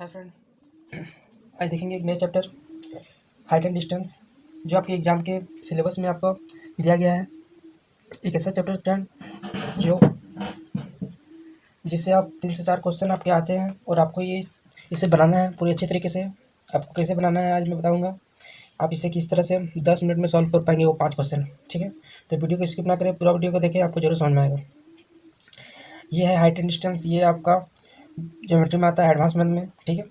Hi friend, आज देखेंगे एक नया चैप्टर हाइट एंड डिस्टेंस जो आपके एग्जाम के सिलेबस में आपको दिया गया है। एक ऐसा चैप्टर फ्रेंड जो जिससे आप 3 से 4 क्वेश्चन आपके आते हैं और आपको ये इसे बनाना है पूरी अच्छे तरीके से। आपको कैसे बनाना है आज मैं बताऊंगा। आप इसे किस तरह से 10 मिनट में सॉल्व कर पाएंगे वो 5 क्वेश्चन, ठीक है। तो वीडियो को स्किप ना करें, पूरा वीडियो को देखें, आपको जरूर समझ में आएगा। ये है हाइट एंड डिस्टेंस, ये आपका ज्योमेट्री में आता है एडवांस मैथ में, ठीक है।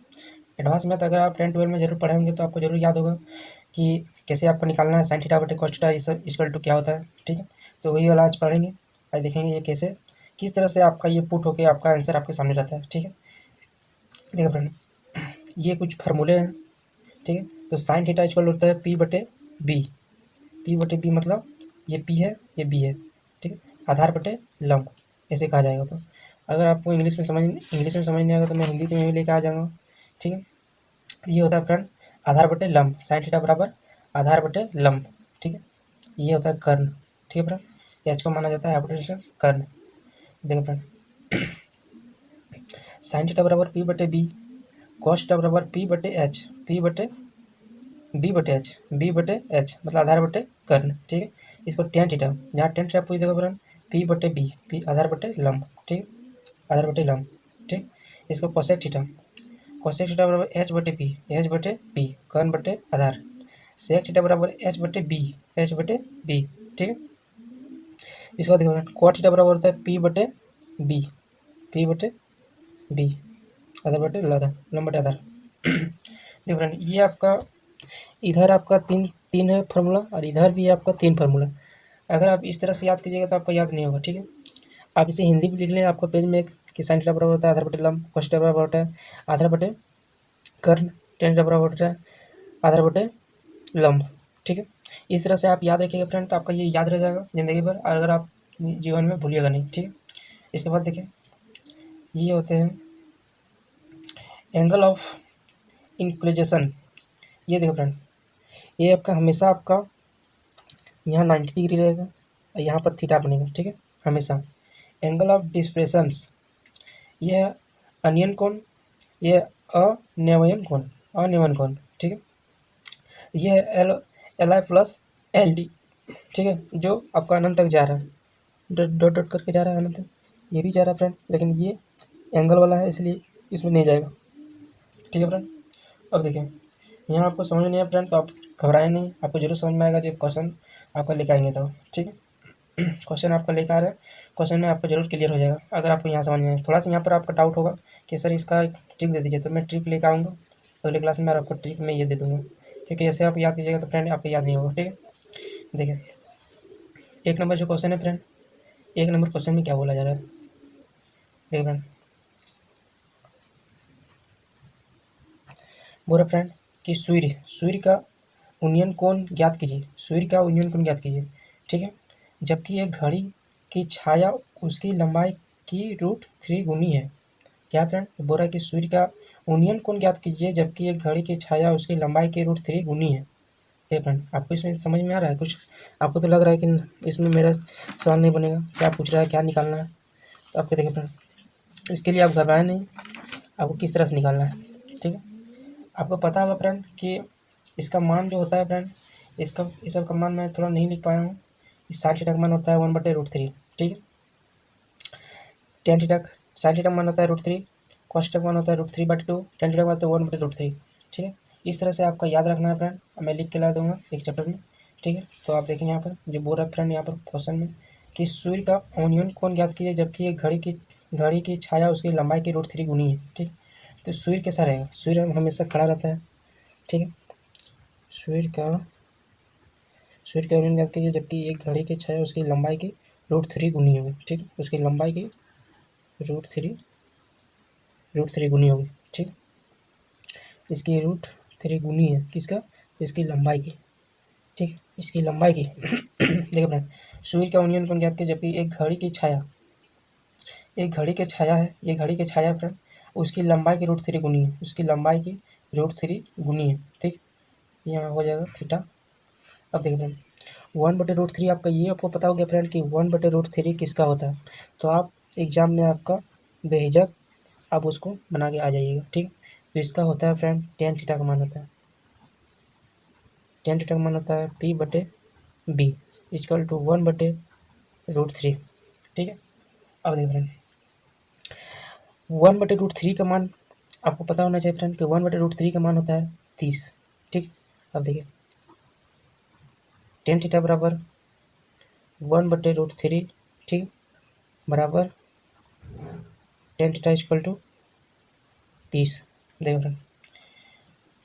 एडवांस मैथ अगर आप 10-12 में जरूर पढ़े होंगे तो आपको जरूर याद होगा कि कैसे आपको निकालना है साइन थीटा बटे कॉस थीटा, ये सब इक्वल टू क्या होता है, ठीक है। तो वही वाला आज पढ़ेंगे। आज देखेंगे ये कैसे किस तरह से आपका ये पुट होकर आपका आंसर आपके सामने रहता है, ठीक है। देखो फ्रेंड, ये कुछ फार्मूले हैं, ठीक है। तो साइन थीटा इक्वल होता है पी बटे बी। पी बटे बी मतलब ये पी है, ये बी है, ठीक है। आधार बटे लंब ऐसे कहा जाएगा। तो अगर आपको इंग्लिश में समझ नहीं आएगा तो मैं हिंदी में भी लेकर आ जाऊँगा, ठीक है। ये होता है फ्रेंड आधार बटे लंब, साइन थीटा बराबर आधार बटे लंब, ठीक है। ये होता है कर्ण, ठीक है फ्रेंड। एच को माना जाता है हाइपोटेन्यूस कर्ण। देखो फ्रेंड, साइन थीटा बराबर पी बटे बी, कॉस थीटा बराबर पी बटे एच, पी बटे बी बटे एच, बी बटे एच मतलब आधार बटे कर्ण, ठीक है। इसको टेन थीटा, जहाँ टेन थीटा पूछ देखो फ्रेंड पी बटे बी, पी आधार बटे लंब, ठीक, आधार बटे लंब, ठीक। इसको कोसेक थीटा, कोसेक थीटा बराबर एच बटे पी, एच बटे पी कर्ण बटे आधार। सेक थीटा बराबर एच बटे बी, एच बटे बी, ठीक है। इसके बाद देखो कॉट थीटा बराबर होता है पी बटे बी, पी बटे बी आधार बटे लंब बटे आधार। देखो फ्रेंड, ये आपका इधर आपका तीन है फार्मूला और इधर भी आपका 3 फार्मूला। अगर आप इस तरह से याद कीजिएगा तो आपको याद नहीं होगा, ठीक है। आप इसे हिंदी भी लिख लें आपको पेज में एक कि साइन थीटा बराबर होता है आधार बटे लंब, कॉस थीटा बराबर होता है आधार बटे कर्ण, टेन थीटा बराबर होता है आधार बटे लंब, ठीक है। इस तरह से आप याद रखिएगा फ्रेंड, तो आपका ये याद रह जाएगा ज़िंदगी भर, और अगर आप जीवन में भूलिएगा नहीं, ठीक है। इसके बाद देखिए ये होते हैं एंगल ऑफ इंक्लिनेशन। ये देखो फ्रेंड, ये आपका हमेशा आपका यहाँ 90 डिग्री रहेगा और यहाँ पर थीटा बनेगा, ठीक है, हमेशा। एंगल ऑफ डिस्प्रेशंस, ये है अनियन कोण, ये अनियमन कोण, अनियमन कोण, ठीक है। ये है L I plus L D, ठीक है, जो आपका अनंत तक जा रहा है, डॉट डॉट करके जा रहा है अनंत तक, ये भी जा रहा है फ्रेंड, लेकिन ये एंगल वाला है इसलिए इसमें नहीं जाएगा, ठीक है फ्रेंड। अब देखिए यहाँ आपको समझ नहीं है फ्रेंड तो आप घबराएं नहीं, आपको जरूर समझ में आएगा जब क्वेश्चन आपका लेकर आएंगे तो, ठीक है। क्वेश्चन आपका लेकर आ रहा है, क्वेश्चन में आपको जरूर क्लियर हो जाएगा। अगर आपको यहाँ समझ में आए, थोड़ा सा यहाँ पर आपका डाउट होगा कि सर इसका ट्रिक दे दीजिए, तो मैं ट्रिक लेकर आऊँगा अगले क्लास में और आपको ट्रिक में ये दे दूँगा, क्योंकि ऐसे आप याद कीजिएगा तो फ्रेंड आपको याद नहीं होगा, ठीक है। देखिए 1 नंबर जो क्वेश्चन है फ्रेंड, 1 नंबर क्वेश्चन में क्या बोला जा रहा है, देखिए फ्रेंड बोल रहा फ्रेंड कि सूर्य का यूनियन कोण ज्ञात कीजिए, सूर्य का यूनियन कोण ज्ञात कीजिए, ठीक है। जबकि एक घड़ी की छाया उसकी लंबाई की √3 गुनी है। क्या फ्रेंड बोल रहा है कि सूर्य का यूनियन कोण ज्ञात कीजिए जबकि एक घड़ी की छाया उसकी लंबाई की √3 गुनी है। ठीक फ्रेंड, आपको इसमें समझ में आ रहा है कुछ? आपको तो लग रहा है कि इसमें मेरा सवाल नहीं बनेगा, क्या पूछ रहा है, क्या निकालना है। तो आपको देखिए फ्रेंड, इसके लिए आप घबराएं नहीं, आपको किस तरह से निकालना है, ठीक है। आपको पता होगा फ्रेंड कि इसका मान जो होता है फ्रेंड, इस सब का मान मैं थोड़ा नहीं लिख पाया हूँ। इस साइन थीटा का मान होता है 1/√3, ठीक है। टेन थीटा साइन थीटा का मान होता है √3, कॉस थीटा का मान होता है √3/2, टेन थीटा का मान होता है 1/√3, ठीक है। इस तरह से आपका याद रखना है फ्रेंड, मैं लिख के ला दूंगा एक चैप्टर में, ठीक है। तो आप देखेंगे यहाँ पर जो बोल रहा है फ्रेंड यहाँ पर क्वेश्चन में कि सूर्य का यूनियन कोण ज्ञात कीजिए जबकि एक घड़ी की छाया उसकी लंबाई की √3 गुनी है, ठीक। तो सूर्य कैसा रहेगा, सूर्य हमेशा खड़ा रहता है, ठीक है। सूर्य का यूनियन ज्ञात कीजिए जबकि एक घड़ी की छाया उसकी लंबाई की √3 गुनी होगी, ठीक है। उसकी लंबाई की √3 गुनी होगी, ठीक। इसकी √3 गुनी है किसका, इसकी लंबाई की, ठीक, इसकी लंबाई की। देखो फ्रेंड, सूर्य का यूनियन कोण ज्ञात कीजिए जबकि एक घड़ी की छाया है, ये घड़ी की छाया फ्रेंड उसकी लंबाई की √3 गुनी है, उसकी लंबाई की √3 गुनी है, ठीक। यहाँ हो जाएगा थीटा। अब देखिए फ्रेंड 1/√3 आपका, ये आपको पता हो गया फ्रेंड कि 1/√3 किसका होता है। तो आप एग्जाम में आपका बेहिचक आप उसको बना के आ जाइएगा, ठीक। तो इसका होता है फ्रेंड टेन थीटा का मान होता है, टेन थीटा का मान होता है P बटे B इक्वल टू 1/√3। ठीक है। अब देखिए फ्रेंड 1/√3 का मान आपको पता होना चाहिए फ्रेंड कि 1/√3 का मान होता है 30। ठीक। अब देखिए टेन थीटा बराबर 1/√3 ठीक बराबर टेन थीटा इक्वल टू 30। देखो फ्रेंड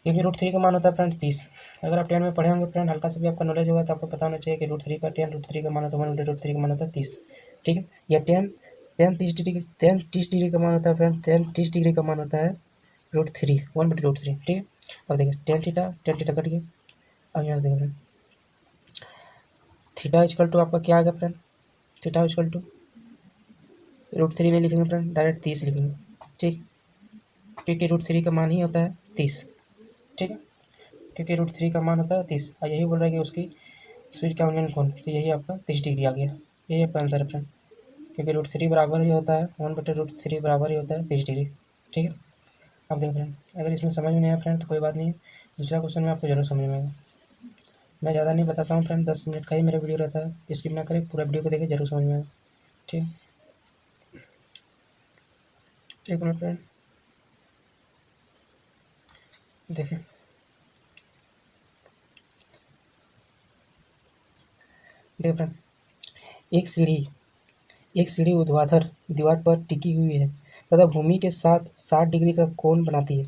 क्योंकि √3 का मान होता है फ्रेंड 30। अगर आप 10 में पढ़े होंगे फ्रेंड, हल्का से भी आपका नॉलेज होगा तो आपको पता होना चाहिए कि √3 का मान होता है 1/√3 का मान होता है 30। ठीक है। या 10 30 डिग्री का मान होता है फ्रेंड, 10 30 डिग्री का मान होता है √3 1/√3। ठीक है। अब देखिए टेन थीटा कट गया। अब यहाँ से देखिए फ्रेंड थीटा इक्वल टू आपका क्या आ गया फ्रेंड, थीटा इक्वल टू √3 नहीं लिखेंगे फ्रेंड, डायरेक्ट 30 लिखेंगे। ठीक, क्योंकि √3 का मान ही होता है 30। ठीक है, क्योंकि √3 का मान होता है 30 और यही बोल रहा है कि उसकी सूर्य का उन्नयन कोण, तो यही आपका 30 डिग्री आ गया। यही आपका आंसर है फ्रेंड, क्योंकि √3 बराबर ही होता है 1/√3 बराबर ही होता है 30 डिग्री। ठीक है। अब देख फ्रेंड अगर इसमें समझ में नहीं आया फ्रेंड तो कोई बात नहीं, दूसरा क्वेश्चन में आपको जरूर समझ में आएगा। मैं ज़्यादा नहीं बताता हूँ फ्रेंड, 10 मिनट का ही मेरा वीडियो रहता है, स्किप ना करें, पूरा वीडियो को देखें, जरूर समझ में आएगा। ठीक, एक मिनट फ्रेंड देखें। देख फ्रेंड एक सीढ़ी ऊर्ध्वाधर दीवार पर टिकी हुई है तथा भूमि के साथ 60 डिग्री का कोण बनाती है।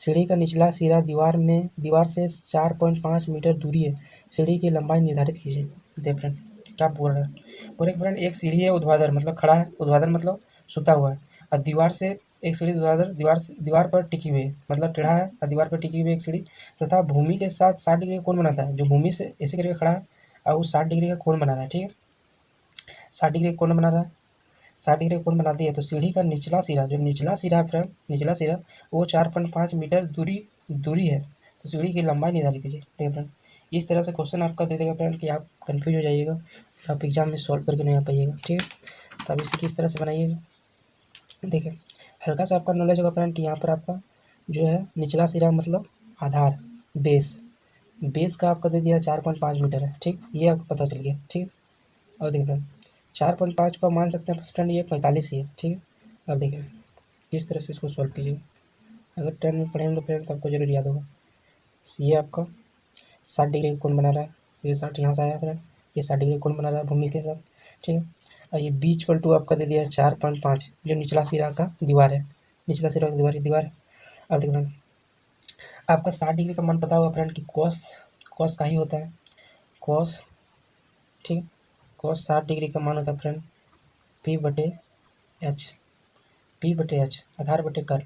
सीढ़ी का निचला सिरा दीवार से 4.5 मीटर दूरी है। सीढ़ी की लंबाई निर्धारित कीजिए। देख फ्रेंड क्या बोल रहा है, बोले फ्रेंड एक सीढ़ी है ऊर्ध्वाधर मतलब खड़ा है, ऊर्ध्वाधर मतलब झुका हुआ है, और दीवार से एक सीढ़ी ऊर्ध्वाधर दीवार पर टिकी हुई है मतलब टेढ़ा है और दीवार पर टिकी हुई एक सीढ़ी तथा भूमि के साथ 60 डिग्री का कोण बनाता है। जो भूमि से ऐसे करके खड़ा है और वो 60 डिग्री का कोण बना रहा है। ठीक है, 60 डिग्री का कोण बना रहा है, 60 डिग्री कोण बनाती है तो सीढ़ी का निचला सिरा, जो निचला सिरा है फ्रेंड, निचला सिरा वो 4.5 मीटर दूरी है। तो सीढ़ी की लंबाई निर्धारित कीजिए। देखिए फ्रेंड इस तरह से क्वेश्चन आपका दे देगा फ्रेंड कि आप कंफ्यूज हो जाइएगा, आप एग्जाम में सॉल्व करके नहीं आ पाइएगा। ठीक है, तो अब इसे किस तरह से बनाइएगा। देखिए हल्का सा आपका नॉलेज होगा फ्रेंड कि यहाँ पर आपका जो है निचला सिरा मतलब आधार बेस का आपका दे दिया 4.5 मीटर है। ठीक, ये आपको पता चल गया। ठीक, और देखिए फ्रेंड 4.5 को मान सकते हैं फ्रेंड ये 45 ही है। ठीक है। अब देखिए किस तरह से इसको सॉल्व कीजिए। अगर 10 में पढ़ेंगे फ्रेंड तो आपको जरूर याद होगा। ये आपका 60 डिग्री का कोण बना रहा है, ये 60 यहाँ से आया फ्रेंड, ये 60 डिग्री कोण बना रहा है भूमि के साथ। ठीक है, और ये B इक्वल टू आपका दे दिया है 4.5, जो निचला सिरा का दीवार है, निचला सिरा का दीवार। अब देखो फ्रेंड आपका 60 डिग्री का मान पता होगा फ्रेंड कि कॉस का ही होता है, कॉस। ठीक, कॉस 60 डिग्री का मान होता है फ्रेंड P/H आधार बटे कर्ण।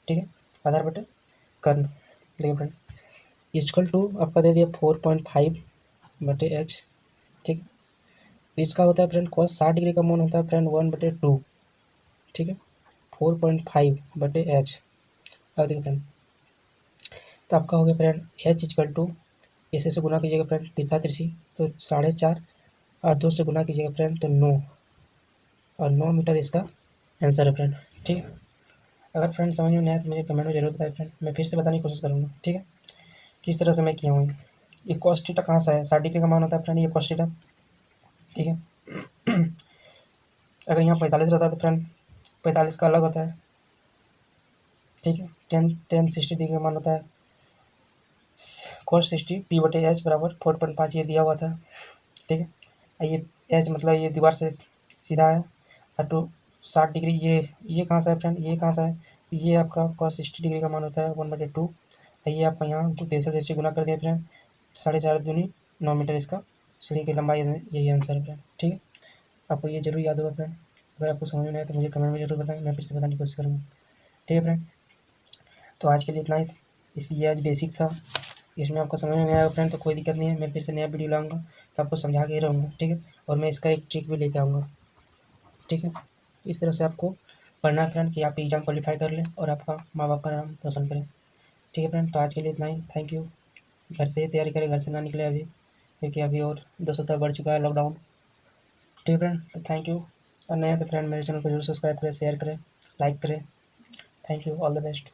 ठीक है, आधार बटे कर्ण। देखिए फ्रेंड इक्वल टू आपका दे दिया 4.5/H। ठीक, इसका होता है फ्रेंड कॉस 60 डिग्री का मान होता है फ्रेंड 1/2। ठीक है, 4.5/H। अब देखिए फ्रेंड तो आपका हो गया फ्रेंड H इक्वल टू ऐसे से गुना कीजिएगा फ्रेंड, तिरछा तिरछी तो 4.5 और 2 से गुना कीजिएगा फ्रेंड तो 9, और 9 मीटर इसका आंसर है फ्रेंड। ठीक है, अगर फ्रेंड समझ में नहीं आया तो मुझे कमेंट में जरूर बताएं फ्रेंड, मैं फिर से बताने की कोशिश करूँगा। ठीक है, किस तरह से मैं किया हूँ। ये कॉस थीटा कहाँ से है, 60 डिग्री का मान होता है फ्रेंड ये कॉस थीटा। ठीक है, अगर यहाँ 45 रहता है तो फ्रेंड 45 का अलग होता है। ठीक है, 60 डिग्री का मान होता है cos 60 P/H बराबर 4.5 ये दिया हुआ था। ठीक है, ये एच मतलब ये दीवार से सीधा है और टू 60 डिग्री ये कहाँ से है फ्रेंड, ये कहाँ से है, ये आपका cos 60 डिग्री का मान होता है 1/2। ये आपका यहाँ जैसे गुना कर दिया फ्रेंड, 4.5 दूनी 9 मीटर इसका सीढ़ी की लंबाई, यही आंसर है फ्रेंड। ठीक है, आपको ये जरूर याद होगा फ्रेंड, अगर आपको समझ में आए तो मुझे कमेंट में जरूर बताएं, मैं फिर से बताने की कोशिश करूँगा। ठीक है फ्रेंड, तो आज के लिए इतना ही इसकी ये आज बेसिक था, इसमें आपको समझ में नहीं आएगा फ्रेंड तो कोई दिक्कत नहीं है, मैं फिर से नया वीडियो लाऊंगा तो आपको समझा के ही रहूँगा। ठीक है, और मैं इसका एक ट्रिक भी लेके आऊँगा। ठीक है, इस तरह से आपको पढ़ना है फ्रेंड कि आप एग्ज़ाम क्वालिफाई कर लें और आपका माँ बाप का नाम रोशन करें। ठीक है फ्रेंड, तो आज के लिए इतना ही, थैंक यू। घर से ही तैयारी करें, घर से ना निकले अभी, क्योंकि अभी और 2 सप्ताह बढ़ चुका है लॉकडाउन। ठीक है फ्रेंड, तो थैंक यू। और नए तो फ्रेंड मेरे चैनल को जरूर सब्सक्राइब करें, शेयर करें, लाइक करें। Thank you, all the best.